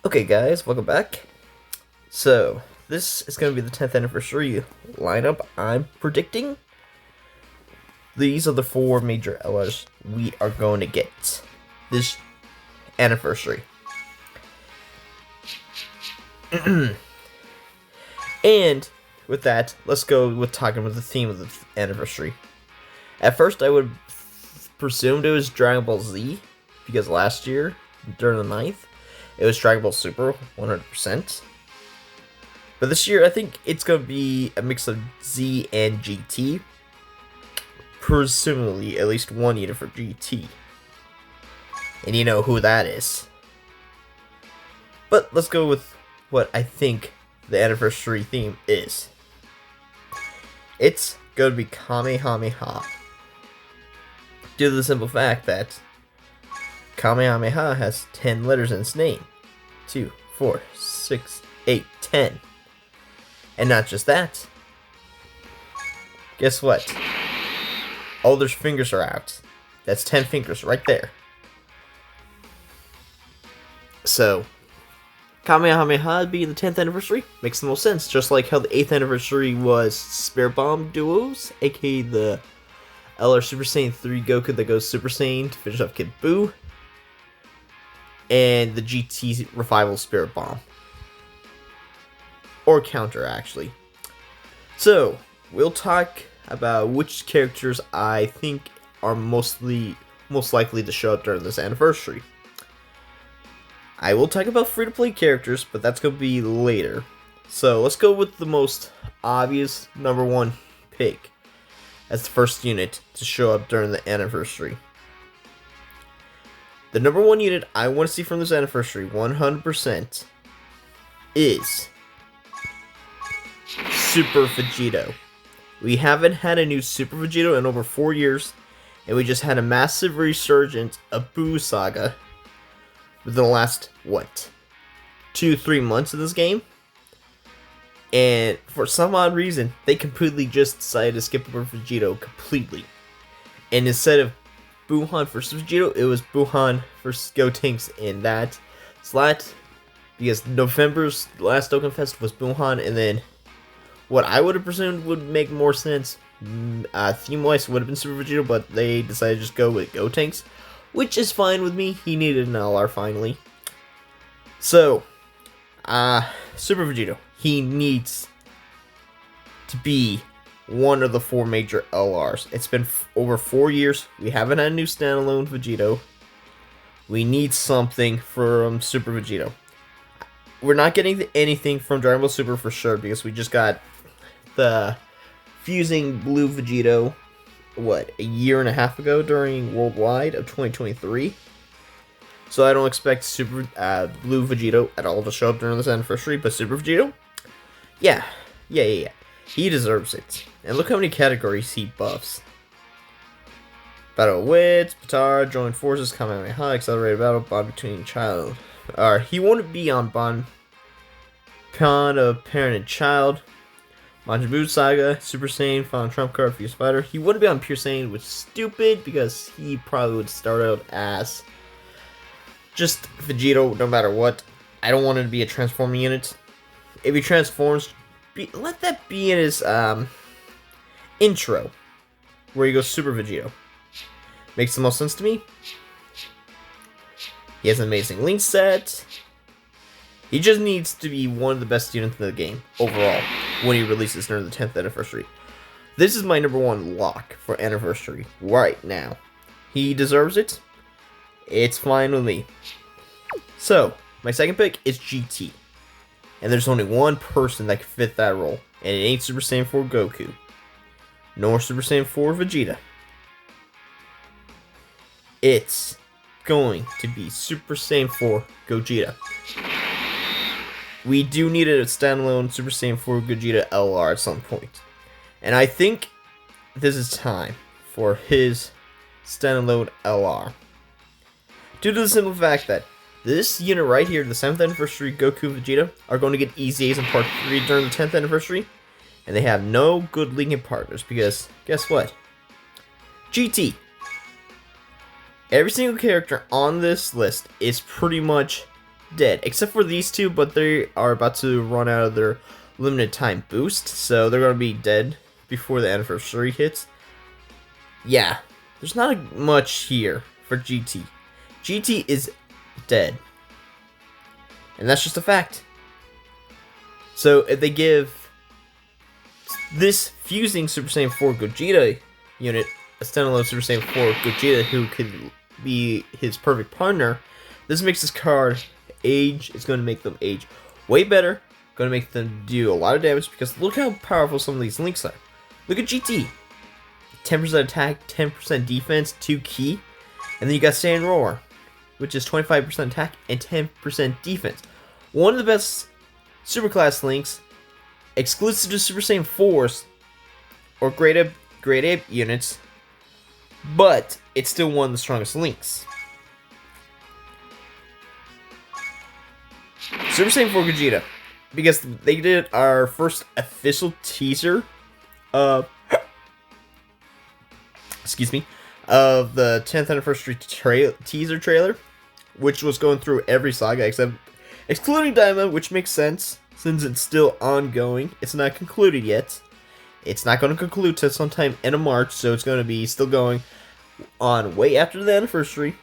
Okay, guys, welcome back. So, this is going to be the 10th anniversary lineup I'm predicting. These are the four major LRs we are going to get this anniversary. And with that, let's go with talking about the theme of the anniversary. At first, I would presumed it was Dragon Ball Z, because last year, during the 9th, it was Dragon Ball Super 100%. But this year, I think it's going to be a mix of Z and GT. Presumably, at least one unit for GT. And you know who that is. But let's go with what I think the anniversary theme is. It's going to be Kamehameha. Due to the simple fact that Kamehameha has 10 letters in its name. 2, 4, 6, 8, 10. And not just that. Guess what? All their fingers are out. That's 10 fingers right there. So, Kamehameha being the 10th anniversary makes the most sense. Just like how the 8th anniversary was Spirit Bomb duos, aka the LR Super Saiyan 3 Goku that goes Super Saiyan to finish off Kid Buu, and the GT Revival Spirit Bomb. Or counter, actually. So, we'll talk about which characters I think are most likely to show up during this anniversary. I will talk about free-to-play characters, but that's going to be later. So, let's go with the most obvious number one pick as the first unit to show up during the anniversary. The number one unit I want to see from this anniversary, 100%, is Super Vegito. We haven't had a new Super Vegito in over 4 years, and we just had a massive resurgence of Buu Saga within the last, 2-3 months of this game? And for some odd reason, they completely just decided to skip over Vegito completely. And instead of Buuhan versus Vegito, it was Buuhan versus Gotenks in that slot. Because November's last Dokkan Fest was Buuhan, and then what I would have presumed would make more sense, theme-wise, would have been Super Vegito, but they decided to just go with Gotenks, which is fine with me. He needed an LR finally. So, Super Vegito, he needs to be one of the four major LRs. It's been over 4 years. We haven't had a new standalone Vegito. We need something from Super Vegito. We're not getting anything from Dragon Ball Super for sure, because we just got the fusing Blue Vegito, a year and a half ago during Worldwide of 2023. So I don't expect Super Blue Vegito at all to show up during this anniversary, but Super Vegito, yeah. He deserves it. And look how many categories he buffs. Battle of Wits, Batara, Join Forces, Kamehameha, Accelerated Battle, Bond Between Child. He won't be on Bond of Parent and Child, Majin Buu Saga, Super Saiyan, Final Trump Card, Fuse Fighter. He wouldn't be on Pure Saiyan, which is stupid, because he probably would start out as just Vegito no matter what. I don't want him to be a transforming unit. If he transforms, let that be in his intro, where he goes Super Vegito. Makes the most sense to me. He has an amazing link set. He just needs to be one of the best units in the game overall when he releases during the 10th anniversary. This is my number one lock for anniversary right now. He deserves it. It's fine with me. So, my second pick is GT. And there's only one person that can fit that role. And it ain't Super Saiyan 4 Goku. Nor Super Saiyan 4 Vegeta. It's going to be Super Saiyan 4 Gogeta. We do need a standalone Super Saiyan 4 Gogeta LR at some point. And I think this is time for his standalone LR. Due to the simple fact that this unit right here, the 7th anniversary Goku Vegeta, are going to get EZAs in part 3 during the 10th anniversary. And they have no good linking partners because, guess what? GT. Every single character on this list is pretty much dead, except for these two, but they are about to run out of their limited time boost, so they're going to be dead before the anniversary hits. Yeah, there's not much here for GT. GT is dead. And that's just a fact. So if they give this fusing Super Saiyan 4 Gogeta unit a standalone Super Saiyan 4 Gogeta who could be his perfect partner, this makes this card age. It's going to make them age way better. Going to make them do a lot of damage because look how powerful some of these links are. Look at GT. 10% attack, 10% defense, 2 key. And then you got Saiyan Roar, which is 25% attack and 10% defense. One of the best superclass links, exclusive to Super Saiyan 4s or Grade A units, but it's still one of the strongest links. Super Saiyan 4 Gogeta, because they did our first official teaser of of the 10th anniversary teaser trailer, which was going through every saga excluding Daima, which makes sense since it's still ongoing. It's not concluded yet. It's not going to conclude till sometime end of March, so it's going to be still going on way after the anniversary.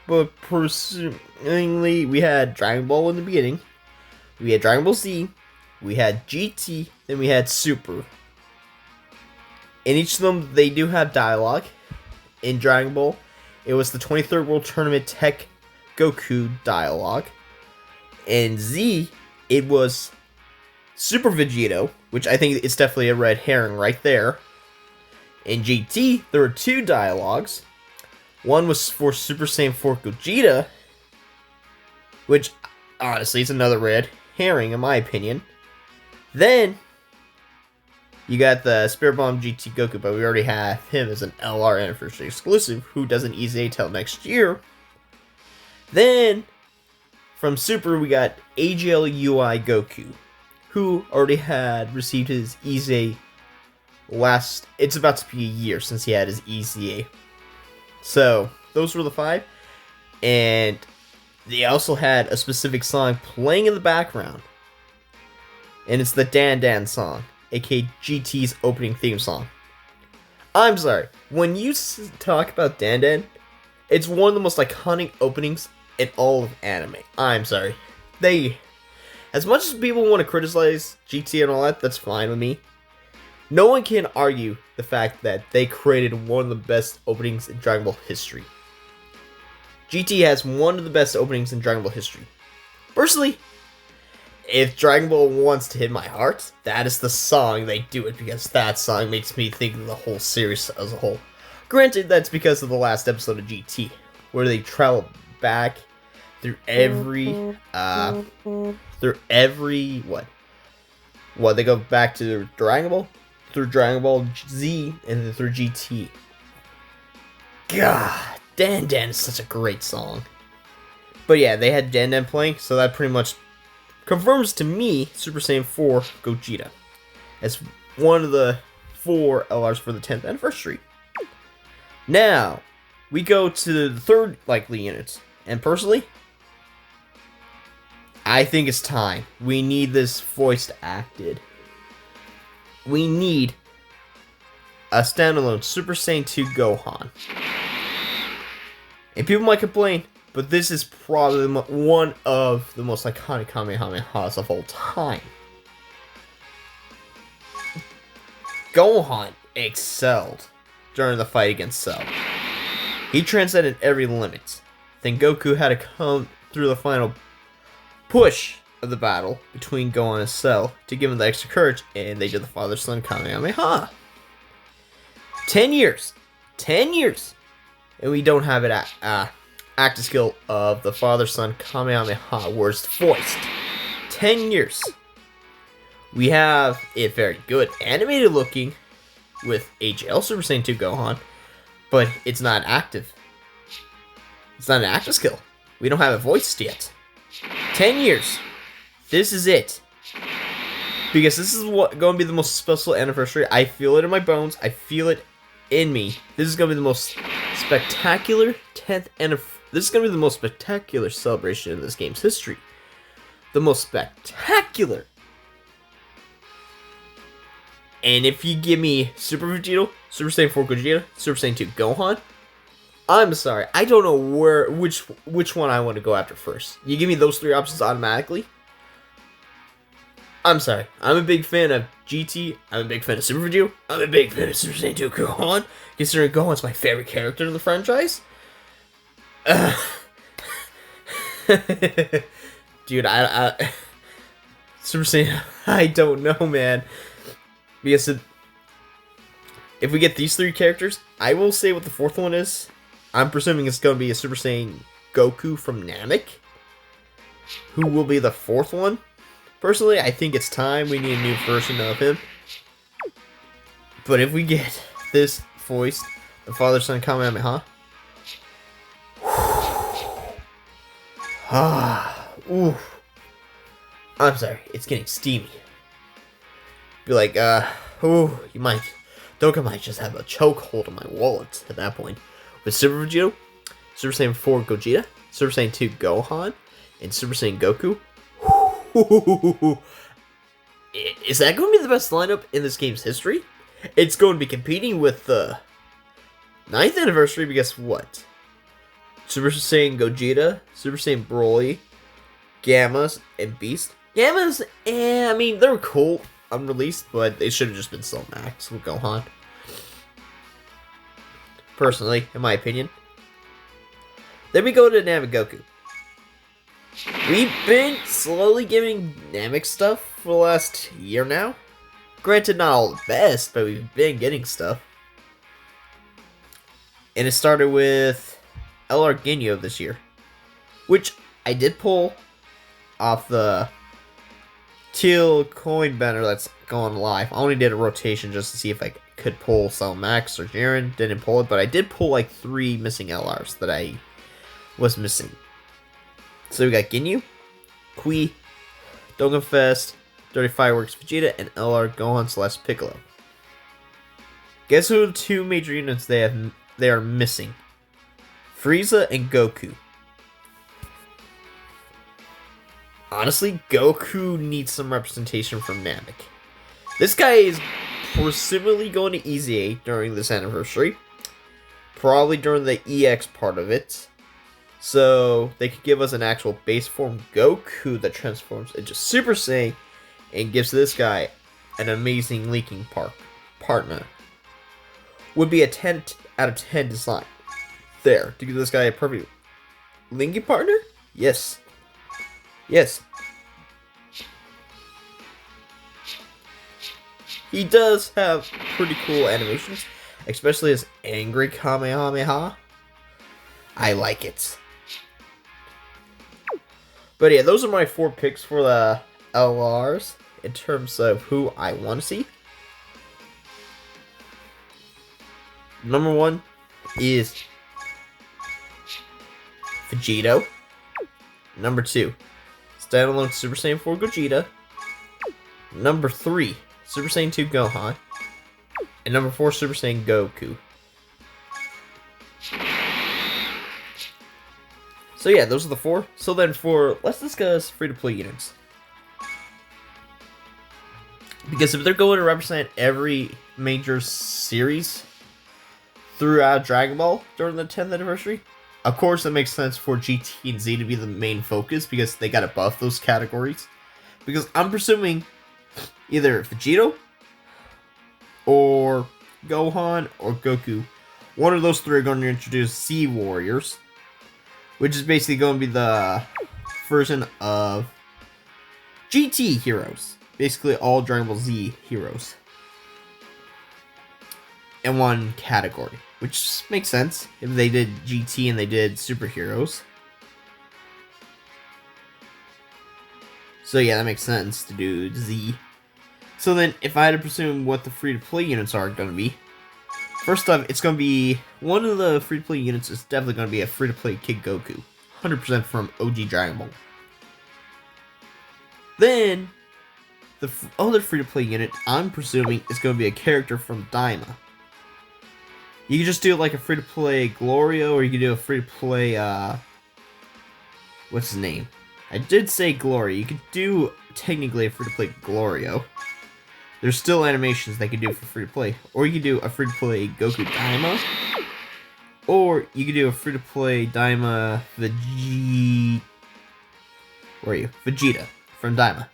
But presumably, we had Dragon Ball in the beginning, we had Dragon Ball Z, we had GT, then we had Super. In each of them, they do have dialogue. In Dragon Ball, it was the 23rd World Tournament Tech Goku dialogue. In Z, it was Super Vegito, which I think is definitely a red herring right there. In GT, there were 2 dialogues. One was for Super Saiyan 4 Gogeta, which honestly is another red herring in my opinion. Then you got the Spirit Bomb GT Goku, but we already have him as an LR anniversary exclusive who doesn't EZA till next year. Then from Super, we got AGL UI Goku, who already had received his EZA last. It's about to be a year since he had his EZA. So those were the 5, and they also had a specific song playing in the background, and it's the Dan Dan song, aka GT's opening theme song. I'm sorry, when you talk about Dan Dan, it's one of the most iconic openings in all of anime. I'm sorry. As much as people want to criticize GT and all that, that's fine with me. No one can argue the fact that they created one of the best openings in Dragon Ball history. GT has one of the best openings in Dragon Ball history. Personally, if Dragon Ball wants to hit my heart, that is the song they do it, because that song makes me think of the whole series as a whole. Granted, that's because of the last episode of GT, where they travel back through every they go back to Dragon Ball, through Dragon Ball Z, and then through GT. God, Dan Dan is such a great song. But yeah, they had Dan Dan playing, so that pretty much confirms to me Super Saiyan 4 Gogeta as one of the 4 LRs for the 10th anniversary. Now, we go to the third likely unit, and personally, I think it's time. We need this voiced acted. We need a standalone Super Saiyan 2 Gohan. And people might complain, but this is probably one of the most iconic Kamehamehas of all time. Gohan excelled during the fight against Cell. He transcended every limit. Then Goku had to come through the final push of the battle between Gohan and Cell to give him the extra courage, and they did the father-son Kamehameha. 10 years, and we don't have it active skill of the father-son Kamehameha worst voiced. 10 years. We have it very good animated looking with HL Super Saiyan 2 Gohan, but it's not active. It's not an active skill. We don't have it voiced yet. 10 years. This is it. Because this is what going to be the most special anniversary. I feel it in my bones. I feel it in me. This is going to be the most spectacular 10th This is going to be the most spectacular celebration in this game's history. The most spectacular. And if you give me Super Vegito, Super Saiyan 4 Gogeta, Super Saiyan 2 Gohan, I'm sorry, I don't know which one I want to go after first. You give me those three options automatically. I'm sorry, I'm a big fan of GT, I'm a big fan of Super Vegito, I'm a big fan of Super Saiyan 2 Gohan, considering Gohan's my favorite character in the franchise. Dude, Super Saiyan, I don't know, man. Because if we get these three characters, I will say what the fourth one is. I'm presuming it's going to be a Super Saiyan Goku from Namek, who will be the fourth one. Personally, I think it's time we need a new version of him. But if we get this voice, the father-son Kamehameha, ooh, I'm sorry, it's getting steamy. Be like, ooh, Doka might just have a chokehold on my wallet at that point. With Super Vegito, Super Saiyan 4 Gogeta, Super Saiyan 2 Gohan, and Super Saiyan Goku. Is that going to be the best lineup in this game's history? It's going to be competing with the 9th anniversary, because what? Super Saiyan Gogeta, Super Saiyan Broly, Gammas, and Beast. Gammas, I mean, they were cool unreleased, but they should have just been Cell Max with Gohan. Personally, in my opinion. Then we go to Namek Goku. We've been slowly giving Namek stuff for the last year now. Granted, not all the best, but we've been getting stuff. And it started with LR Ginyu this year, which I did pull off the Teal coin banner that's going live. I only did a rotation just to see if I could pull Cell Max or Jiren. Didn't pull it, but I did pull like 3 missing LRs that I was missing. So we got Ginyu, Kui, Dokkan Dirty Fireworks Vegeta, and LR Gohan / Piccolo. Guess who the 2 major units they are missing? Frieza and Goku. Honestly, Goku needs some representation from Namek. This guy is presumably going to EZA during this anniversary. Probably during the EX part of it. So they could give us an actual base form Goku that transforms into Super Saiyan and gives this guy an amazing linking partner. Would be a 10 out of 10 design. There, to give this guy a perfect linking partner? Yes. Yes. He does have pretty cool animations, especially his angry Kamehameha. I like it. But yeah, those are my 4 picks for the LRs in terms of who I want to see. Number 1 is Vegito. Number 2, standalone Super Saiyan 4 Gogeta. Number 3, Super Saiyan 2 Gohan. And number 4, Super Saiyan Goku. So yeah, those are the 4. So then let's discuss free-to-play units. Because if they're going to represent every major series throughout Dragon Ball during the 10th anniversary, of course, it makes sense for GT and Z to be the main focus because they got to buff those categories. Because I'm presuming either Vegito or Gohan or Goku, one of those 3 are going to introduce Z Warriors, which is basically going to be the version of GT heroes. Basically all Dragon Ball Z heroes in one category. Which makes sense if they did GT and they did superheroes. So yeah, that makes sense to do Z. So then, if I had to presume what the free-to-play units are going to be, first off, it's going to be, one of the free-to-play units is definitely going to be a free-to-play Kid Goku. 100% from OG Dragon Ball. Then, the other free-to-play unit, I'm presuming, is going to be a character from Daima. You can just do like a free-to-play Glorio, or you can do a free-to-play, what's his name? I did say Glory. You could do, technically, a free-to-play Glorio. There's still animations they can do for free-to-play. Or you could do a free-to-play Goku Daima. Or you could do a free-to-play Daima Where are you? Vegeta from Daima.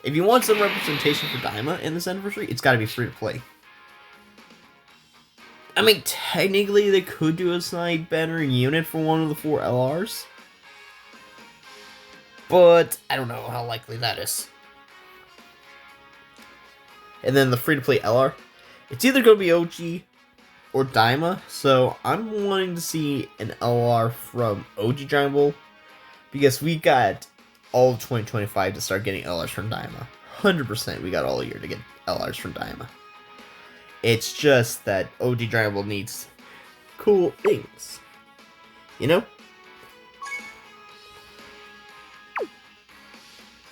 If you want some representation for Daima in this anniversary, it's gotta be free-to-play. I mean, technically, they could do a side banner unit for one of the 4 LRs. But I don't know how likely that is. And then the free-to-play LR, it's either going to be OG or Daima. So I'm wanting to see an LR from OG Dragon Ball, because we got all of 2025 to start getting LRs from Daima. 100% we got all year to get LRs from Daima. It's just that OG Dragon Ball needs cool things. You know?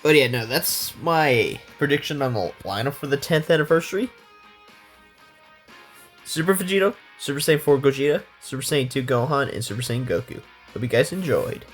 But yeah, no, that's my prediction on the lineup for the 10th anniversary. Super Vegito, Super Saiyan 4 Gogeta, Super Saiyan 2 Gohan, and Super Saiyan Goku. Hope you guys enjoyed.